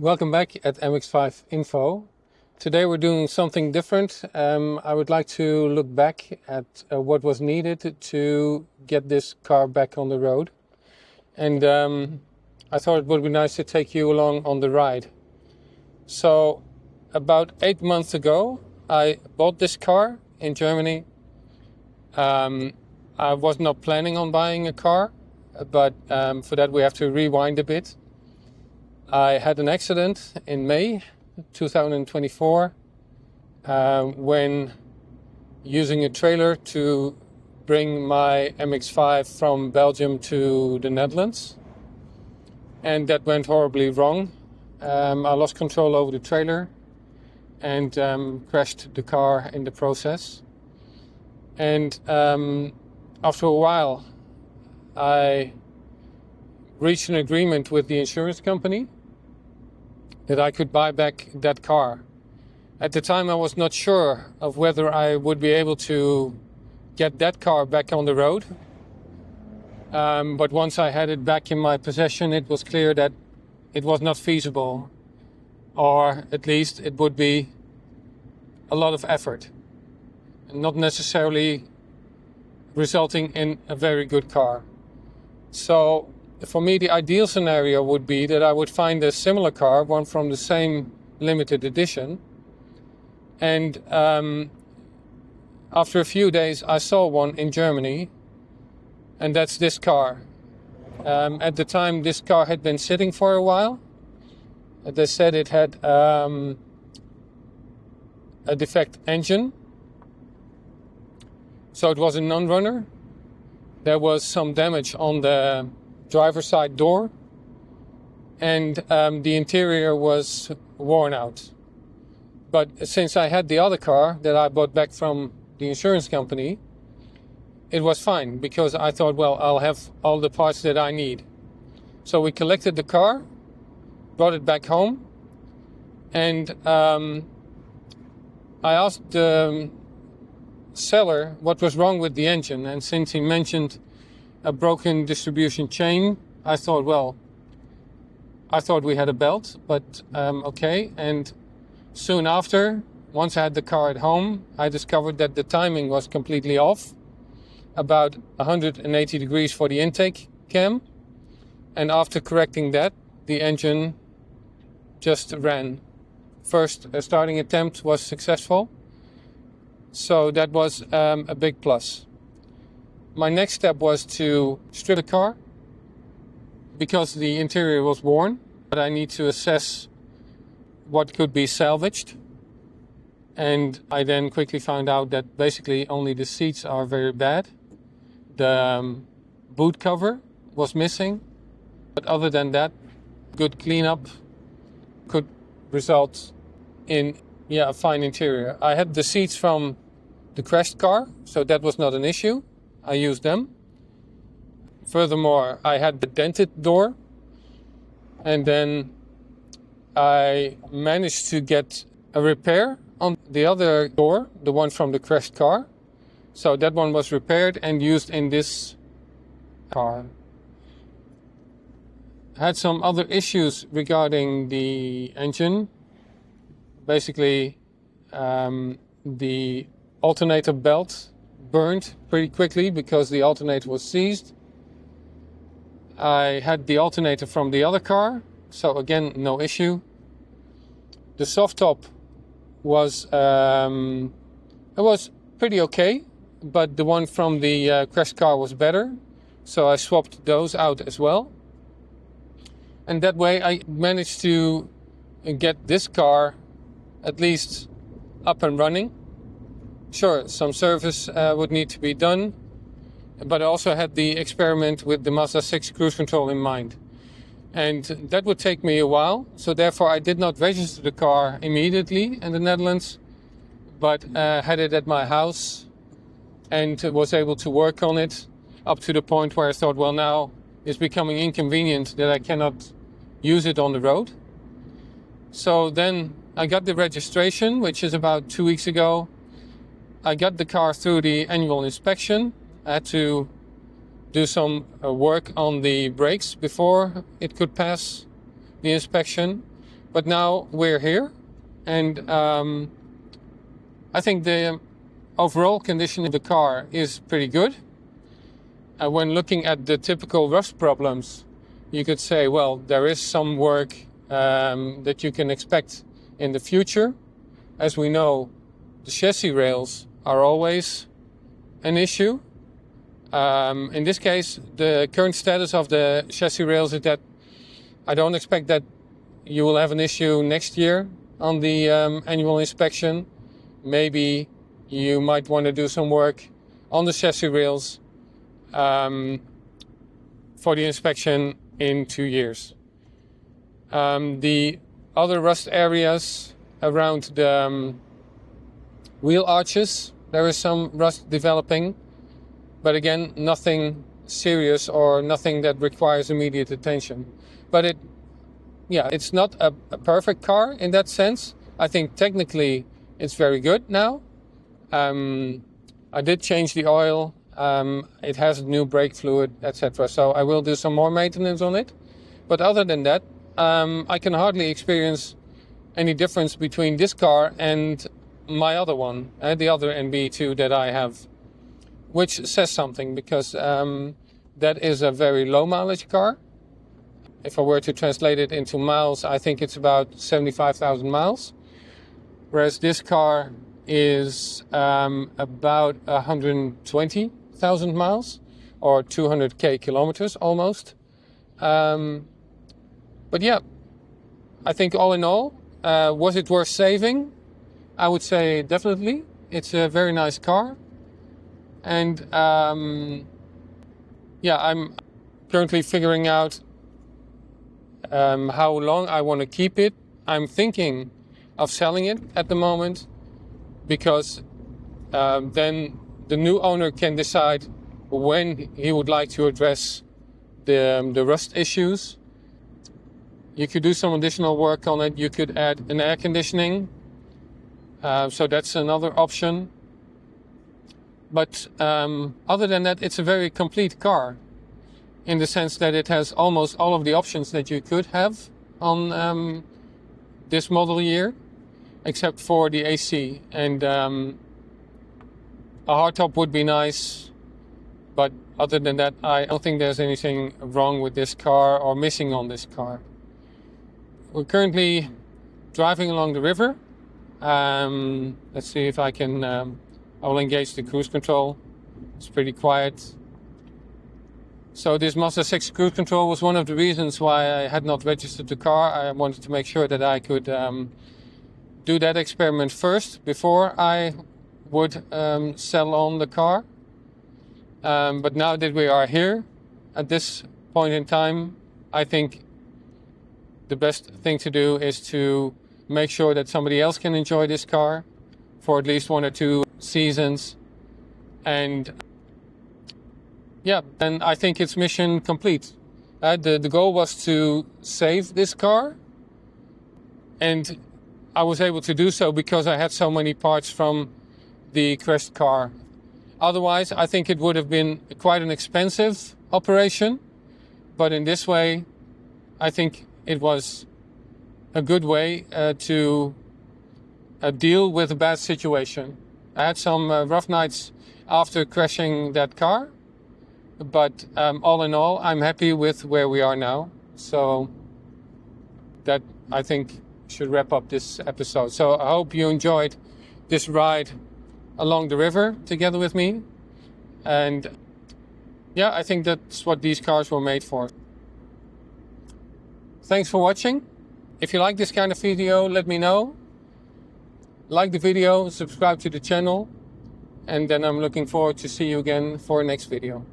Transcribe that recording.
Welcome back at MX-5 Info. Today we're doing something different. I would like to look back at what was needed to get this car back on the road. And I thought it would be nice to take you along on the ride. So about 8 months ago, I bought this car in Germany. I was not planning on buying a car, but for that we have to rewind a bit. I had an accident in May 2024 when using a trailer to bring my MX-5 from Belgium to the Netherlands. And that went horribly wrong. I lost control over the trailer and crashed the car in the process. And after a while, I reached an agreement with the insurance company that I could buy back that car. At the time, I was not sure of whether I would be able to get that car back on the road. But once I had it back in my possession, it was clear that it was not feasible, or at least it would be a lot of effort, and not necessarily resulting in a very good car. So for me, the ideal scenario would be that I would find a similar car, one from the same limited edition. And after a few days, I saw one in Germany, and that's this car. At the time, this car had been sitting for a while. They said it had a defect engine. So it was a non-runner. There was some damage on the driver's side door, and the interior was worn out. But since I had the other car that I bought back from the insurance company, it was fine, because I thought, well, I'll have all the parts that I need. So we collected the car, brought it back home, and I asked the seller what was wrong with the engine. And since he mentioned a broken distribution chain, I thought we had a belt, but okay. And soon after, once I had the car at home, I discovered that the timing was completely off, about 180 degrees for the intake cam. And after correcting that, the engine just ran. First starting attempt was successful, so that was a big plus. My next step was to strip the car, because the interior was worn, but I need to assess what could be salvaged. And I then quickly found out that basically only the seats are very bad. The boot cover was missing, but other than that, good cleanup could result in a fine interior. I had the seats from the crashed car, so that was not an issue. I used them. Furthermore, I had the dented door, and then I managed to get a repair on the other door, the one from the crashed car. So that one was repaired and used in this car. I had some other issues regarding the engine. Basically, the alternator belt burned pretty quickly because the alternator was seized. I had the alternator from the other car, so again, no issue. The soft top was it was pretty okay, but the one from the crashed car was better, so I swapped those out as well. And that way I managed to get this car at least up and running. Sure, some service would need to be done, but I also had the experiment with the Mazda 6 cruise control in mind. And that would take me a while, so therefore I did not register the car immediately in the Netherlands, but had it at my house and was able to work on it up to the point where I thought, well, now it's becoming inconvenient that I cannot use it on the road. So then I got the registration, which is about 2 weeks ago. I got the car through the annual inspection. I had to do some work on the brakes before it could pass the inspection. But now we're here, and I think the overall condition of the car is pretty good. When looking at the typical rust problems, you could say, well, there is some work that you can expect in the future. As we know, the chassis rails are always an issue. In this case, the current status of the chassis rails is that I don't expect that you will have an issue next year on the annual inspection. Maybe you might want to do some work on the chassis rails for the inspection in 2 years. The other rust areas around the wheel arches, there is some rust developing, but again, nothing serious or nothing that requires immediate attention. But it's not a perfect car in that sense. I think technically it's very good now. I did change the oil. It has new brake fluid, etc. So I will do some more maintenance on it. But other than that, I can hardly experience any difference between this car and my other one, the other NB2 that I have, which says something, because that is a very low mileage car. If I were to translate it into miles, I think it's about 75,000 miles. Whereas this car is about 120,000 miles, or 200k kilometers almost. But yeah, I think all in all, was it worth saving? I would say definitely. It's a very nice car. And I'm currently figuring out how long I want to keep it. I'm thinking of selling it at the moment, because then the new owner can decide when he would like to address the rust issues. You could do some additional work on it. You could add an air conditioning. So that's another option. But other than that, it's a very complete car, in the sense that it has almost all of the options that you could have on this model year, except for the AC. And a hardtop would be nice, but other than that, I don't think there's anything wrong with this car or missing on this car. We're currently driving along the river. Let's see if I can, I will engage the cruise control. It's pretty quiet. So this Mazda 6 cruise control was one of the reasons why I had not registered the car. I wanted to make sure that I could do that experiment first before I would sell on the car. But now that we are here at this point in time, I think the best thing to do is to make sure that somebody else can enjoy this car for at least 1 or 2 seasons. And yeah, and I think it's mission complete. The goal was to save this car, and I was able to do so because I had so many parts from the crashed car. Otherwise, I think it would have been quite an expensive operation, but in this way, I think it was a good way to deal with a bad situation. I had some rough nights after crashing that car, but all in all, I'm happy with where we are now. So that, I think, should wrap up this episode. So I hope you enjoyed this ride along the river together with me. And yeah, I think that's what these cars were made for. Thanks for watching. If you like this kind of video, let me know. Like the video, subscribe to the channel, and then I'm looking forward to see you again for a next video.